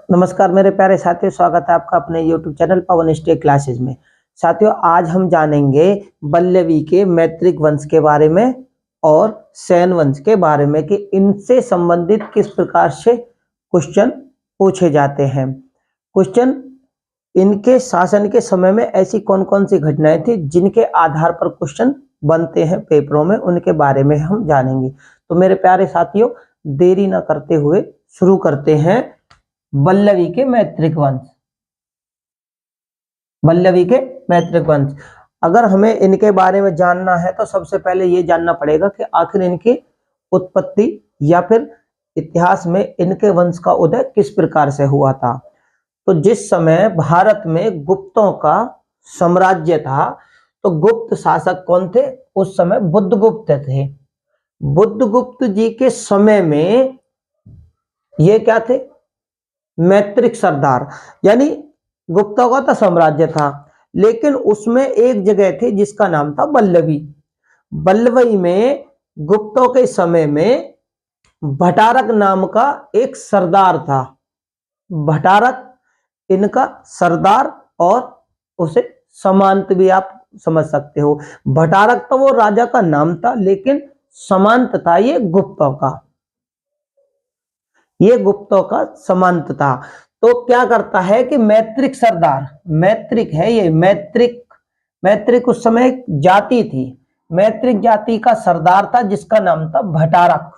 नमस्कार मेरे प्यारे साथियों, स्वागत है आपका अपने YouTube चैनल पवन स्टे क्लासेज में। साथियों, आज हम जानेंगे बल्लवी के मैत्रिक वंश के बारे में और सेन वंश के बारे में कि इनसे संबंधित किस प्रकार से क्वेश्चन पूछे जाते हैं। क्वेश्चन, इनके शासन के समय में ऐसी कौन कौन सी घटनाएं थी जिनके आधार पर क्वेश्चन बनते हैं पेपरों में, उनके बारे में हम जानेंगे। तो मेरे प्यारे साथियों, देरी न करते हुए शुरू करते हैं बल्लवी के मैत्रिक वंश। बल्लवी के मैत्रिक वंश, अगर हमें इनके बारे में जानना है तो सबसे पहले ये जानना पड़ेगा कि आखिर इनकी उत्पत्ति या फिर इतिहास में इनके वंश का उदय किस प्रकार से हुआ था। तो जिस समय भारत में गुप्तों का साम्राज्य था, तो गुप्त शासक कौन थे? उस समय बुद्धगुप्त थे। बुद्धगुप्त जी के समय में ये क्या थे? मैत्रिक सरदार, यानी गुप्तों का तो साम्राज्य था, लेकिन उसमें एक जगह थी जिसका नाम था बल्लवी। बल्लवी में गुप्तों के समय में भटारक नाम का एक सरदार था। भटारक इनका सरदार, और उसे समांत भी आप समझ सकते हो। भटारक तो वो राजा का नाम था, लेकिन समांत था ये गुप्तों का। ये गुप्तों का समांत था। तो क्या करता है कि मैत्रिक सरदार, मैत्रिक है ये, मैत्रिक उस समय एक जाति थी। मैत्रिक जाति का सरदार था जिसका नाम था भटारक।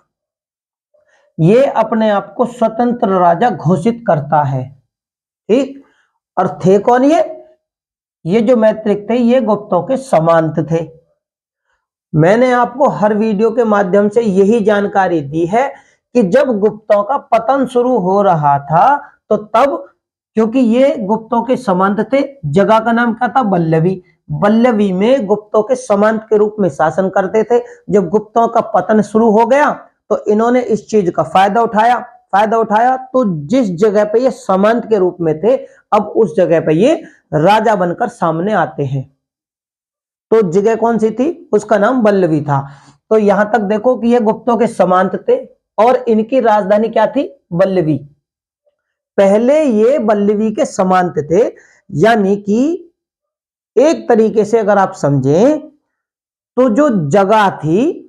ये अपने आप को स्वतंत्र राजा घोषित करता है। ठीक, और थे कौन ये जो मैत्रिक थे ये गुप्तों के समांत थे। मैंने आपको हर वीडियो के माध्यम से यही जानकारी दी है कि जब गुप्तों का पतन शुरू हो रहा था, तो तब, क्योंकि ये गुप्तों के समांत थे, जगह का नाम क्या था? बल्लवी। बल्लवी में गुप्तों के समांत के रूप में शासन करते थे। जब गुप्तों का पतन शुरू हो गया तो इन्होंने इस चीज का फायदा उठाया। तो जिस जगह पे ये समांत के रूप में थे, अब उस जगह पे ये राजा बनकर सामने आते हैं। तो जगह कौन सी थी? उसका नाम बल्लवी था। तो यहां तक देखो कि ये गुप्तों के समांत थे और इनकी राजधानी क्या थी? बल्लवी। पहले ये बल्लवी के समांत थे, यानी कि एक तरीके से अगर आप समझें तो जो जगह थी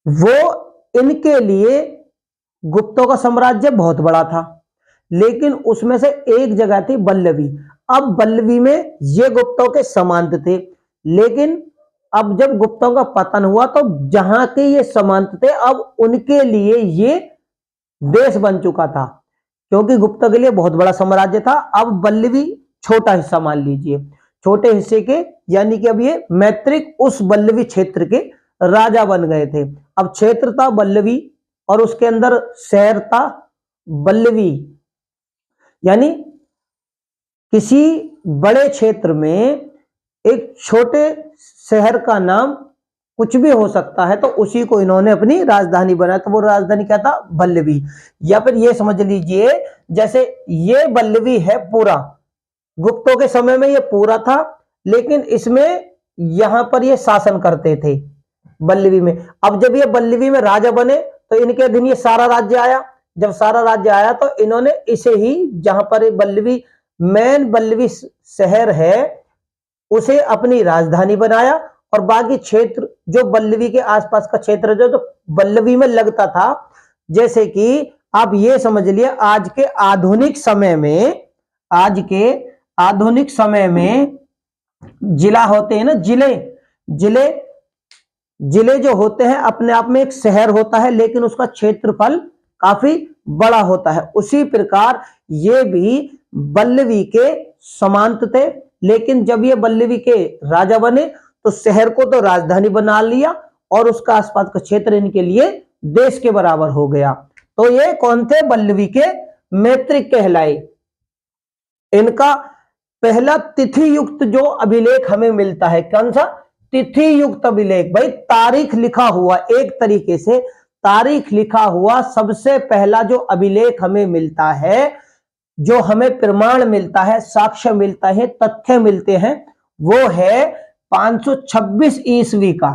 वो इनके लिए, गुप्तों का साम्राज्य बहुत बड़ा था, लेकिन उसमें से एक जगह थी बल्लवी। अब बल्लवी में ये गुप्तों के समांत थे, लेकिन अब जब गुप्तों का पतन हुआ तो जहां के ये समांत थे, अब उनके लिए ये देश बन चुका था, क्योंकि गुप्तों के लिए बहुत बड़ा साम्राज्य था। अब बल्लवी छोटा हिस्सा मान लीजिए, छोटे हिस्से के, यानी कि अब ये मैत्रिक उस बल्लवी क्षेत्र के राजा बन गए थे। अब क्षेत्र था बल्लवी और उसके अंदर शहर था बल्लवी, यानी किसी बड़े क्षेत्र में एक छोटे शहर का नाम कुछ भी हो सकता है, तो उसी को इन्होंने अपनी राजधानी बनाया। तो वो राजधानी क्या था? बल्लवी। या फिर ये समझ लीजिए, जैसे ये बल्लवी है पूरा, गुप्तों के समय में ये पूरा था, लेकिन इसमें यहां पर ये शासन करते थे बल्लवी में। अब जब ये बल्लवी में राजा बने तो इनके अधीन ये सारा राज्य आया। जब सारा राज्य आया तो इन्होंने इसे ही, जहां पर बल्लवी मेन बल्लवी शहर है, उसे अपनी राजधानी बनाया, और बाकी क्षेत्र जो बल्लवी के आसपास का क्षेत्र जो बल्लवी में लगता था, जैसे कि आप ये समझ लिए आज के आधुनिक समय में जिला होते हैं ना, जिले जो होते हैं अपने आप में एक शहर होता है, लेकिन उसका क्षेत्रफल काफी बड़ा होता है। उसी प्रकार ये भी बल्लवी के समांत थे, लेकिन जब ये बल्लवी के राजा बने तो शहर को तो राजधानी बना लिया और उसका आसपास का क्षेत्र इनके लिए देश के बराबर हो गया। तो ये कौन थे? बल्लवी के मैत्रिक कहलाए। इनका पहला तिथि युक्त जो अभिलेख हमें मिलता है, कौन सा? तिथि युक्त अभिलेख। भाई तारीख लिखा हुआ, एक तरीके से तारीख लिखा हुआ सबसे पहला जो अभिलेख हमें मिलता है, जो हमें प्रमाण मिलता है, साक्ष्य मिलता है, तथ्य मिलते हैं, वो है 526 ईस्वी का।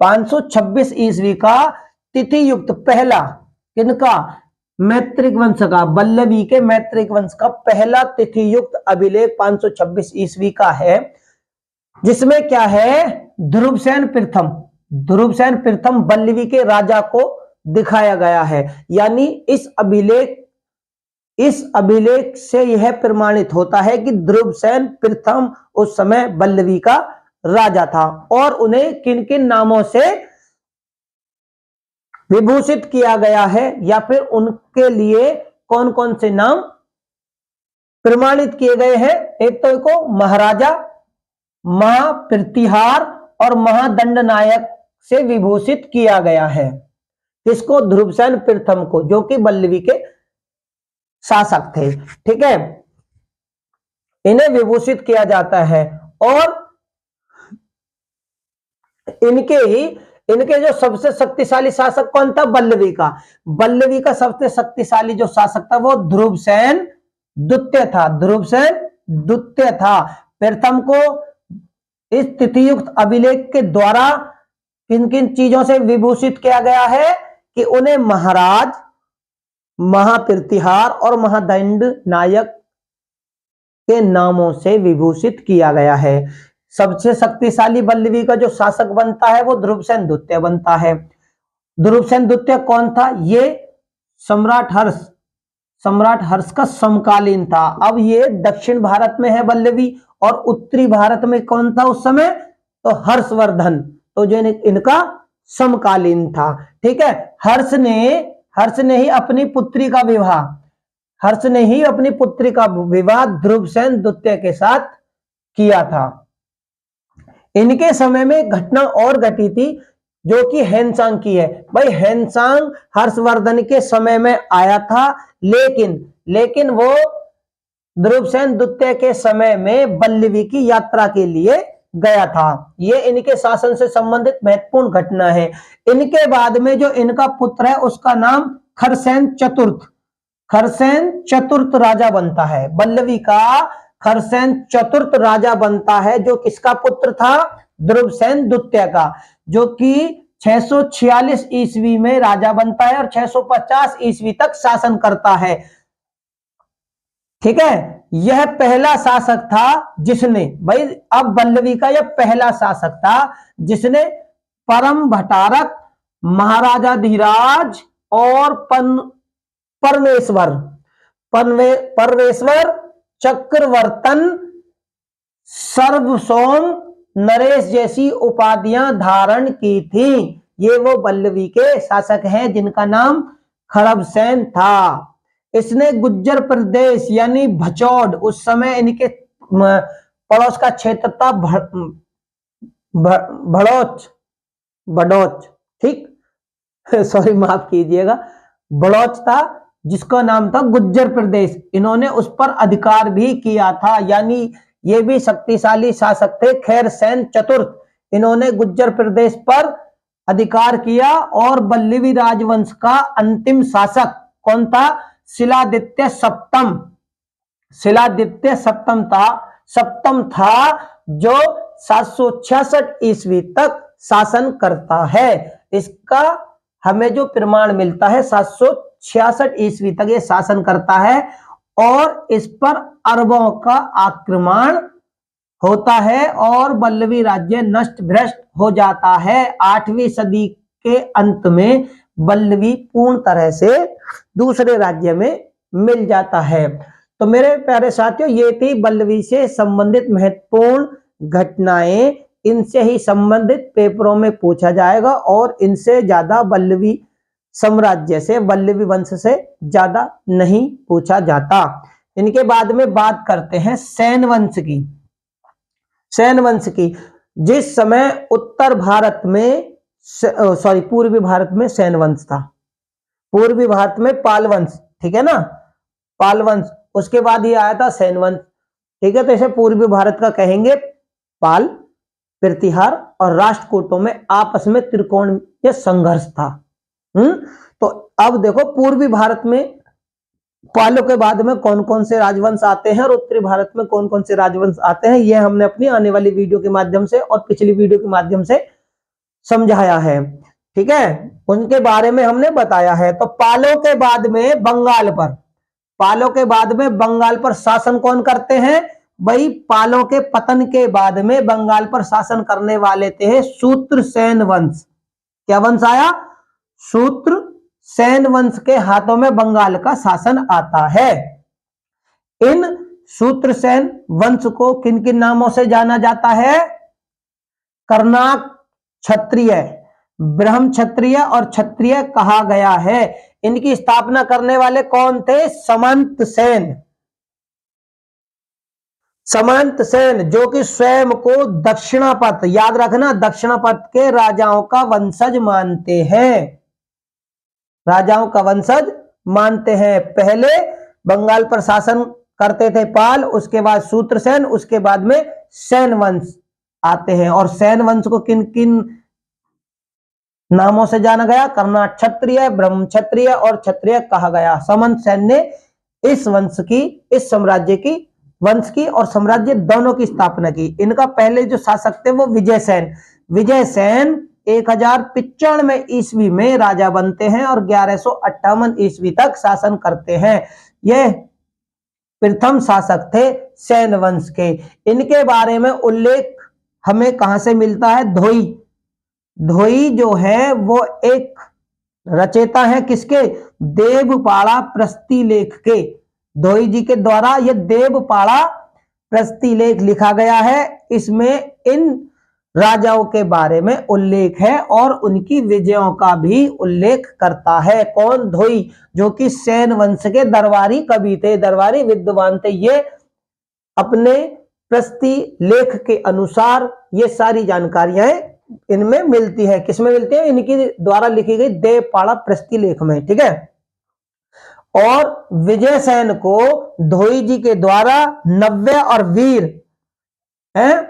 526 ईस्वी का तिथि युक्त पहला, किनका? मैत्रिक वंश का, बल्लवी के मैत्रिक वंश का पहला तिथि युक्त अभिलेख 526 ईस्वी का है, जिसमें क्या है, ध्रुवसेन प्रथम, ध्रुवसेन प्रथम बल्लवी के राजा को दिखाया गया है। यानी इस अभिलेख से यह प्रमाणित होता है कि ध्रुवसेन प्रथम उस समय बल्लवी का राजा था, और उन्हें किन किन नामों से विभूषित किया गया है, या फिर उनके लिए कौन कौन से नाम प्रमाणित किए गए हैं। एक तो को महाराजा, महाप्रतिहार और महादंड नायक से विभूषित किया गया है। किसको? ध्रुवसेन प्रथम को, जो कि बल्लवी के शासक थे। ठीक है, इन्हें विभूषित किया जाता है। और इनके जो सबसे शक्तिशाली शासक कौन था? बल्लवी का। बल्लवी का सबसे शक्तिशाली जो शासक था वो ध्रुवसेन द्वितीय था। ध्रुवसेन द्वितीय था। प्रथम को इस तिथियुक्त अभिलेख के द्वारा किन किन चीजों से विभूषित किया गया है कि उन्हें महाराज, महाप्रतिहार और महादंड नायक के नामों से विभूषित किया गया है। सबसे शक्तिशाली बल्लवी का जो शासक बनता है वो ध्रुवसेन द्वितीय बनता है। ध्रुवसेन द्वितीय कौन था? ये सम्राट हर्ष का समकालीन था। अब ये दक्षिण भारत में है बल्लवी, और उत्तरी भारत में कौन था उस समय? तो हर्षवर्धन, तो जो इनका समकालीन था। ठीक है, हर्ष ने ही अपनी पुत्री का विवाह ध्रुवसेन द्वितीय के साथ किया था। इनके समय में घटना और घटी थी जो कि हेनसांग की है। भाई हेनसांग हर्षवर्धन के समय में आया था, लेकिन वो ध्रुवसेन द्वितीय के समय में बल्लवी की यात्रा के लिए गया था। ये इनके शासन से संबंधित महत्वपूर्ण घटना है। इनके बाद में जो इनका पुत्र है उसका नाम खरसेन चतुर्थ राजा बनता है। बल्लवी का खरसेन चतुर्थ राजा बनता है, जो किसका पुत्र था? ध्रुवसेन द्वितीय का, जो कि 646 ईस्वी में राजा बनता है और 650 ईस्वी तक शासन करता है। ठीक है, यह पहला शासक था जिसने, भाई अब बल्लवी का यह पहला शासक था जिसने परम भट्टारक, महाराजा धीराज और परमेश्वर चक्रवर्तन, सर्वसोम, नरेश जैसी उपाधियां धारण की थी। ये वो बल्लवी के शासक हैं जिनका नाम खड़बसेन था। इसने गुज्जर प्रदेश यानी भचौड़, उस समय इनके पड़ोस का क्षेत्र था बड़ौच, ठीक, सॉरी माफ कीजिएगा, बड़ौच था, जिसका नाम था गुज्जर प्रदेश। इन्होंने उस पर अधिकार भी किया था, यानी ये भी शक्तिशाली शासक थे। खैरसेन चतुर्थ, इन्होंने गुज्जर प्रदेश पर अधिकार किया। और बल्लवी राजवंश का अंतिम शासक कौन था? शिलादित्य सप्तम था, जो 766 ईस्वी तक शासन करता है। इसका हमें जो प्रमाण मिलता है 766 ईस्वी तक ये शासन करता है, और इस पर अरबों का आक्रमण होता है और बल्लवी राज्य नष्ट भ्रष्ट हो जाता है। 8वीं सदी के अंत में बल्लवी पूर्ण तरह से दूसरे राज्य में मिल जाता है। तो मेरे प्यारे साथियों, ये थी बल्लवी से संबंधित महत्वपूर्ण घटनाएं। इनसे ही संबंधित पेपरों में पूछा जाएगा, और इनसे ज्यादा बल्लवी साम्राज्य से, बल्लवी वंश से ज्यादा नहीं पूछा जाता। इनके बाद में बात करते हैं सेन वंश की। जिस समय उत्तर भारत में पूर्वी भारत में सेन वंश था, पूर्वी भारत में पाल वंश, ठीक है ना, पाल वंश, उसके बाद ये आया था सेन वंश। ठीक है, तो इसे पूर्वी भारत का कहेंगे। पाल, प्रतिहार और राष्ट्रकूटों में आपस में त्रिकोणीय संघर्ष था। तो अब देखो पूर्वी भारत में पालों के बाद में कौन कौन से राजवंश आते हैं और उत्तरी भारत में कौन कौन से राजवंश आते हैं, यह हमने अपनी आने वाली वीडियो के माध्यम से और पिछली वीडियो के माध्यम से समझाया है। ठीक है, उनके बारे में हमने बताया है। तो पालों के बाद में बंगाल पर, पालों के बाद में बंगाल पर शासन कौन करते हैं भाई? पालों के पतन के बाद में बंगाल पर शासन करने वाले थे सूत्रसेन वंश। क्या वंश आया? सूत्रसेन वंश के हाथों में बंगाल का शासन आता है। इन सूत्रसेन वंश को किन किन नामों से जाना जाता है? कर्नाक क्षत्रिय, ब्रह्म क्षत्रिय और क्षत्रिय कहा गया है। इनकी स्थापना करने वाले कौन थे? समंत सेन। समंत सेन जो कि स्वयं को दक्षिणापथ, याद रखना, दक्षिणापथ के राजाओं का वंशज मानते हैं, राजाओं का वंशज मानते हैं। पहले बंगाल पर शासन करते थे पाल, उसके बाद सूत्रसेन, उसके बाद में सेन वंश आते हैं। और सेन वंश को किन किन नामों से जाना गया? कर्नाट क्षत्रिय, ब्रह्म क्षत्रिय और क्षत्रिय कहा गया। समंत सेन ने इस वंश की, इस साम्राज्य की, वंश की और साम्राज्य दोनों की स्थापना की। इनका पहले जो शासक थे वो विजय सेन। विजय सेन 1095 ईस्वी में राजा बनते हैं और 1158 ईस्वी तक शासन करते हैं। यह प्रथम शासक थे सेन वंश के। इनके बारे में उल्लेख हमें कहां से मिलता है? धोई। धोई जो है वो एक रचयिता है किसके? देवपाड़ा प्रस्तिलेख के। धोई जी के द्वारा यह देवपाड़ा प्रस्तिलेख लिखा गया है। इसमें इन राजाओं के बारे में उल्लेख है और उनकी विजयों का भी उल्लेख करता है। कौन? धोई, जो कि सेन वंश के दरबारी कवि थे, दरबारी विद्वान थे। ये अपने प्रस्तिलेख के अनुसार ये सारी जानकारियां इनमें मिलती है। किसमें मिलती है? इनकी द्वारा लिखी गई देवपाड़ा प्रस्तिलेख में। ठीक है, और विजय सेन को धोई जी के द्वारा नव्य और वीर है।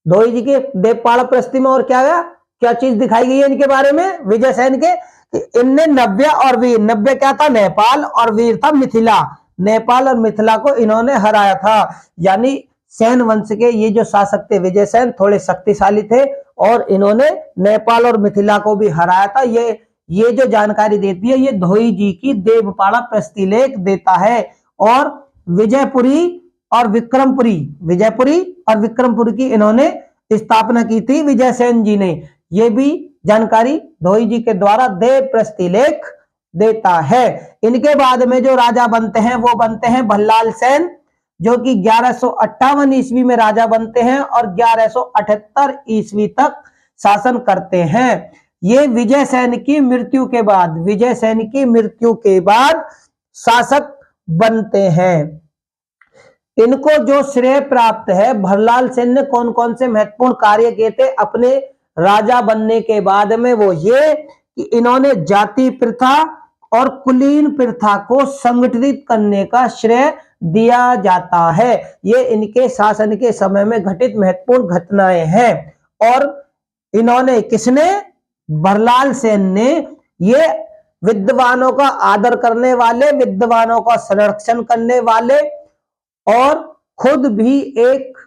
धोई जी के देवपाड़ा प्रस्ति में और क्या चीज दिखाई गई है इनके बारे में? विजय सेन के इनने नव्य और वीर, नव्य क्या था? नेपाल, और वीर था मिथिला। नेपाल और मिथिला को इन्होंने हराया था। यानी सेन वंश के ये जो शासक थे विजय सेन थोड़े शक्तिशाली थे और इन्होंने नेपाल और मिथिला को भी हराया था। ये जो जानकारी देती है ये धोई जी की देवपाड़ा प्रस्तिलेख देता है। और विजयपुरी और विक्रमपुरी, विजयपुरी और विक्रमपुरी की इन्होंने स्थापना की थी विजय सेन जी ने। ये भी जानकारी धोई जी के द्वारा देव प्रस्तिलेख देता है। इनके बाद में जो राजा बनते हैं वो बनते हैं भल्लाल सेन, जो कि 1158 ईस्वी में राजा बनते हैं और 1178 ईस्वी तक शासन करते हैं। ये विजय सेन की मृत्यु के बाद, विजय सेन की मृत्यु के बाद शासक बनते हैं। इनको जो श्रेय प्राप्त है, भरलाल सेन ने कौन कौन से महत्वपूर्ण कार्य किए थे अपने राजा बनने के बाद में? वो ये कि इन्होंने जाति प्रथा और कुलीन प्रथा को संगठित करने का श्रेय दिया जाता है। ये इनके शासन के समय में घटित महत्वपूर्ण घटनाएं हैं। और इन्होंने, किसने? भरलाल सेन ने ये विद्वानों का आदर करने वाले, विद्वानों का संरक्षण करने वाले और खुद भी एक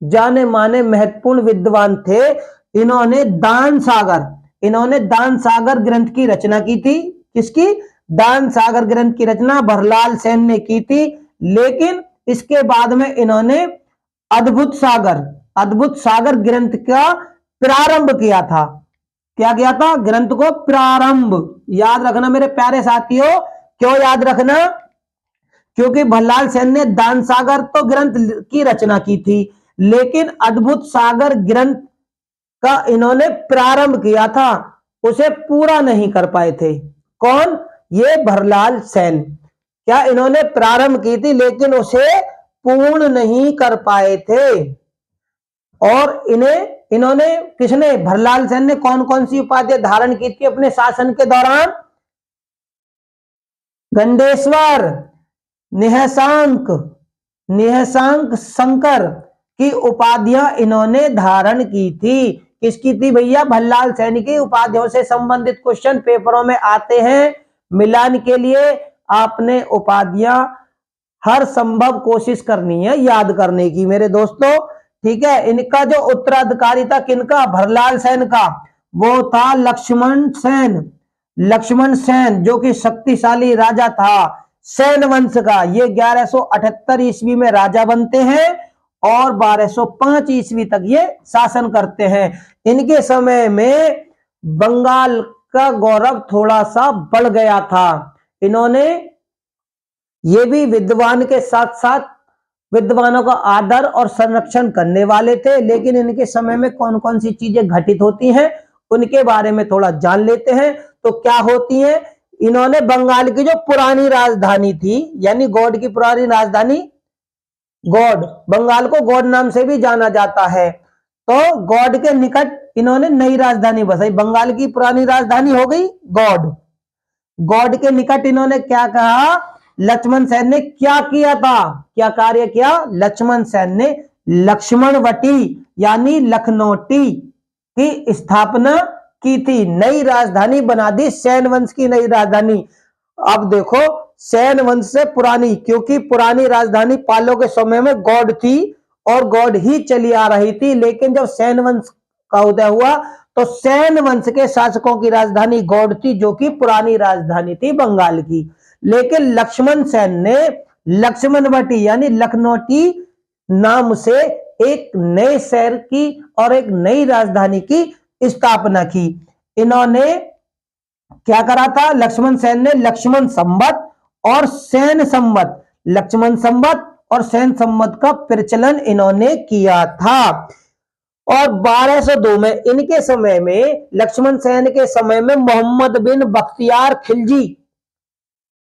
जाने माने महत्वपूर्ण विद्वान थे। इन्होंने दान सागर ग्रंथ की रचना की थी। किसकी? दान सागर ग्रंथ की रचना भरलाल सेन ने की थी। लेकिन इसके बाद में इन्होंने अद्भुत सागर ग्रंथ का प्रारंभ किया था। क्या किया था? ग्रंथ को प्रारंभ। याद रखना मेरे प्यारे साथियों, क्यों याद रखना? क्योंकि भल्लाल सेन ने दान सागर तो ग्रंथ की रचना की थी, लेकिन अद्भुत सागर ग्रंथ का इन्होंने प्रारंभ किया था, उसे पूरा नहीं कर पाए थे। कौन? ये भरलाल सेन। क्या इन्होंने प्रारंभ की थी लेकिन उसे पूर्ण नहीं कर पाए थे। और इन्होंने किसने? भरलाल सेन ने कौन कौन सी उपाधि धारण की थी अपने शासन के दौरान? गंडेश्वर, निहशांक शंकर की उपाधियां इन्होंने धारण की थी। किसकी थी भैया? भल्लाल सेन की उपाधियों से संबंधित क्वेश्चन पेपरों में आते हैं। मिलान के लिए आपने उपाधियां हर संभव कोशिश करनी है याद करने की मेरे दोस्तों। ठीक है, इनका जो उत्तराधिकारी था किनका? भरलाल सेन का। वो था लक्ष्मण सेन। लक्ष्मण सेन जो कि शक्तिशाली राजा था सेन वंश का। ये 1178 ईस्वी में राजा बनते हैं और 1205 ईस्वी तक ये शासन करते हैं। इनके समय में बंगाल का गौरव थोड़ा सा बढ़ गया था। इन्होंने ये भी विद्वान के साथ साथ विद्वानों का आदर और संरक्षण करने वाले थे। लेकिन इनके समय में कौन कौन सी चीजें घटित होती हैं उनके बारे में थोड़ा जान लेते हैं। तो क्या होती है, इन्होंने बंगाल की जो पुरानी राजधानी थी, यानी गौड़ की पुरानी राजधानी, गौड़, बंगाल को गौड़ नाम से भी जाना जाता है, तो गौड़ के निकट इन्होंने नई राजधानी बसाई। बंगाल की पुरानी राजधानी हो गई गौड़। गौड़ के निकट इन्होंने क्या कहा, लक्ष्मण सेन ने क्या किया था, क्या कार्य किया, लक्ष्मण सेन ने लक्ष्मणवटी यानी लखनौटी की स्थापना की थी। नई राजधानी बना दी, सैन वंश की नई राजधानी। अब देखो सैन वंश से पुरानी, क्योंकि पुरानी राजधानी पालों के समय में गौड़ थी और गौड़ ही चली आ रही थी। लेकिन जब सैन वंश का उदय हुआ तो सैन वंश के शासकों की राजधानी गौड़ थी, जो कि पुरानी राजधानी थी बंगाल की। लेकिन लक्ष्मण सेन ने लक्ष्मणवटी यानी लखनौटी नाम से एक नए शहर की और एक नई राजधानी की स्थापना की। इन्होंने क्या करा था, लक्ष्मण सेन ने लक्ष्मण संवत और सैन संवत, लक्ष्मण संवत और सैन संवत का प्रचलन इन्होंने किया था। और 1202 में इनके समय में, लक्ष्मण सेन के समय में, मोहम्मद बिन बख्तियार खिलजी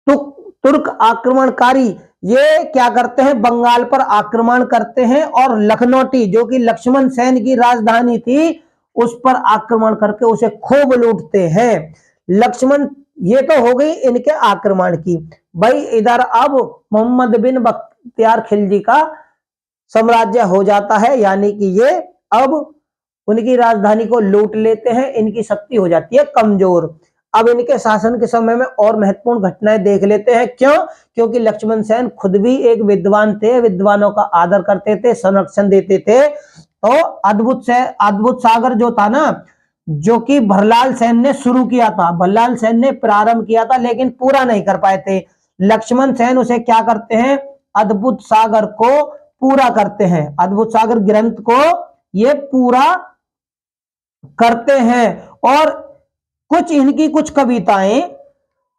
तुर्क आक्रमणकारी ये क्या करते हैं, बंगाल पर आक्रमण करते हैं और लखनौटी जो कि लक्ष्मण सेन की राजधानी थी उस पर आक्रमण करके उसे खूब लूटते हैं। लक्ष्मण, ये तो हो गई इनके आक्रमण की। भाई इधर अब मोहम्मद बिन बख्तियार खिलजी का साम्राज्य हो जाता है, यानी कि ये अब उनकी राजधानी को लूट लेते हैं, इनकी शक्ति हो जाती है कमजोर। अब इनके शासन के समय में और महत्वपूर्ण घटनाएं देख लेते हैं। क्यों? क्योंकि लक्ष्मण सेन खुद भी एक विद्वान थे, विद्वानों का आदर करते थे, संरक्षण देते थे। तो अद्भुत सागर जो था ना, जो कि भरलाल सेन ने शुरू किया था, भरलाल सेन ने प्रारंभ किया था लेकिन पूरा नहीं कर पाए थे। लक्ष्मण सेन उसे क्या करते हैं, अद्भुत सागर को पूरा करते हैं, अद्भुत सागर ग्रंथ को ये पूरा करते हैं। और कुछ इनकी कुछ कविताएं,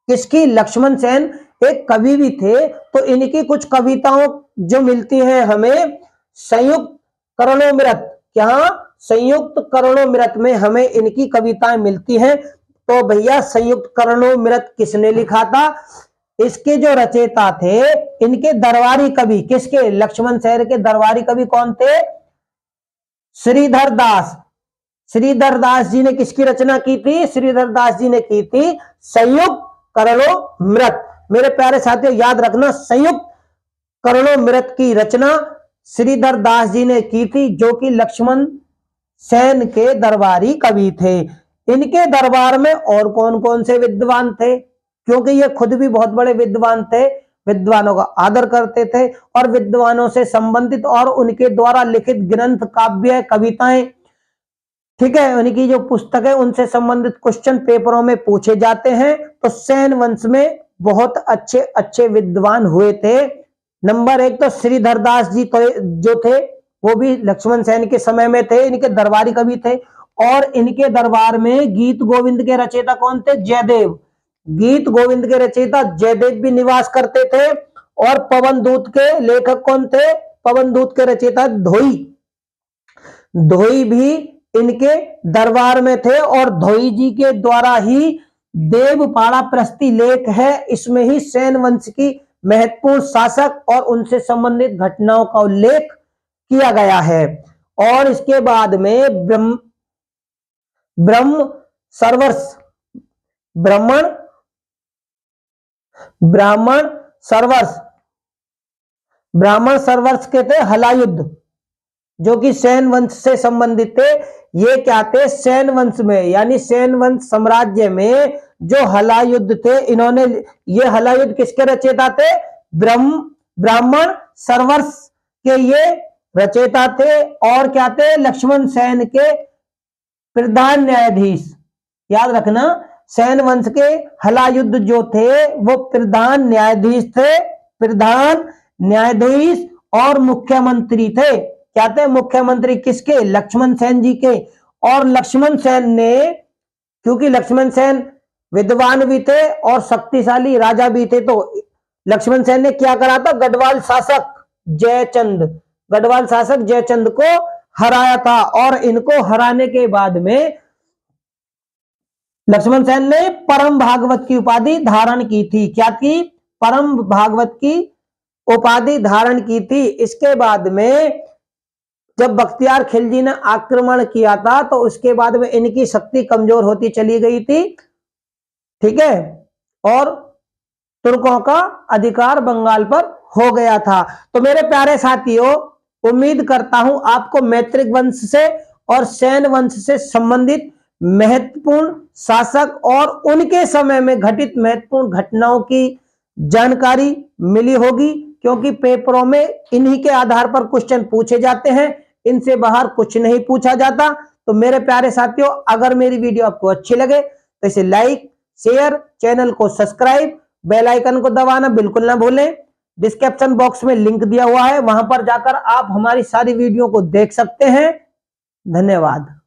किसकी, लक्ष्मण सेन एक कवि भी थे, तो इनकी कुछ कविताओं जो मिलती हैं हमें संयुक्त करुणोमृत, क्या, संयुक्त करुणोमृत में हमें इनकी कविताएं मिलती हैं। तो भैया संयुक्त करुणोमृत किसने लिखा था, इसके जो रचयिता थे इनके दरबारी कवि, किसके, लक्ष्मण सेन के दरबारी कवि कौन थे, श्रीधर दास। श्रीधर दास जी ने किसकी रचना की थी, श्रीधर दास जी ने की थी संयुक्त करुणोमृत। मेरे प्यारे साथियों याद रखना, संयुक्त करुणोमृत की रचना श्रीधर दास जी ने की थी, जो कि लक्ष्मण सेन के दरबारी कवि थे। इनके दरबार में और कौन कौन से विद्वान थे, क्योंकि ये खुद भी बहुत बड़े विद्वान थे, विद्वानों का आदर करते थे और विद्वानों से संबंधित और उनके द्वारा लिखित ग्रंथ, काव्य, कविताएं, ठीक है, उनकी जो पुस्तक है उनसे संबंधित क्वेश्चन पेपरों में पूछे जाते हैं। तो सेन वंश में बहुत अच्छे अच्छे विद्वान हुए थे। नंबर एक तो श्रीधर दास जी तो जो थे वो भी लक्ष्मण सेन के समय में थे, इनके दरबारी कवि थे। और इनके दरबार में गीत गोविंद के रचयिता कौन थे, जयदेव। गीत गोविंद के रचयिता जयदेव भी निवास करते थे। और पवन दूत के लेखक कौन थे, पवन दूत के रचयिता धोई। धोई भी इनके दरबार में थे और धोई जी के द्वारा ही देवपाड़ा प्रस्ती लेख है, इसमें ही सेन वंश की महत्वपूर्ण शासक और उनसे संबंधित घटनाओं का उल्लेख किया गया है। और इसके बाद में ब्रह्म सरवर्ष, ब्राह्मण सरवर्ष के थे हलायुद्ध, जो कि सेन वंश से संबंधित थे। ये क्या थे, सेन वंश में यानी सेन वंश साम्राज्य में जो हलायुद्ध थे, इन्होंने, ये हलायुद्ध किसके रचयिता थे, ब्राह्मण सरवर्ष के ये रचयिता थे। और क्या थे, लक्ष्मण सेन के प्रधान न्यायाधीश, याद रखना, सेन वंश के हलायुद्ध जो थे वो प्रधान न्यायाधीश थे, प्रधान न्यायाधीश और मुख्यमंत्री थे। क्या थे? मुख्यमंत्री किसके? लक्ष्मण सेन जी के। और लक्ष्मण सेन ने, क्योंकि लक्ष्मण सेन विद्वान भी थे और शक्तिशाली राजा भी थे, तो लक्ष्मण सेन ने क्या करा था? गढ़वाल शासक जयचंद को हराया था। और इनको हराने के बाद में लक्ष्मण सेन ने परम भागवत की उपाधि धारण की थी। क्या थी? परम भागवत की उपाधि धारण की थी। इसके बाद में जब बख्तियार खिलजी ने आक्रमण किया था तो उसके बाद में इनकी शक्ति कमजोर होती चली गई थी, ठीक है, और तुर्कों का अधिकार बंगाल पर हो गया था। तो मेरे प्यारे साथियों, उम्मीद करता हूं आपको मैत्रिक वंश से और सेन वंश से संबंधित महत्वपूर्ण शासक और उनके समय में घटित महत्वपूर्ण घटनाओं की जानकारी मिली होगी, क्योंकि पेपरों में इन्हीं के आधार पर क्वेश्चन पूछे जाते हैं, इनसे बाहर कुछ नहीं पूछा जाता। तो मेरे प्यारे साथियों, अगर मेरी वीडियो आपको अच्छी लगे तो इसे लाइक, शेयर, चैनल को सब्सक्राइब, बेल आइकन को दबाना बिल्कुल ना भूलें। डिस्क्रिप्शन बॉक्स में लिंक दिया हुआ है, वहां पर जाकर आप हमारी सारी वीडियो को देख सकते हैं। धन्यवाद।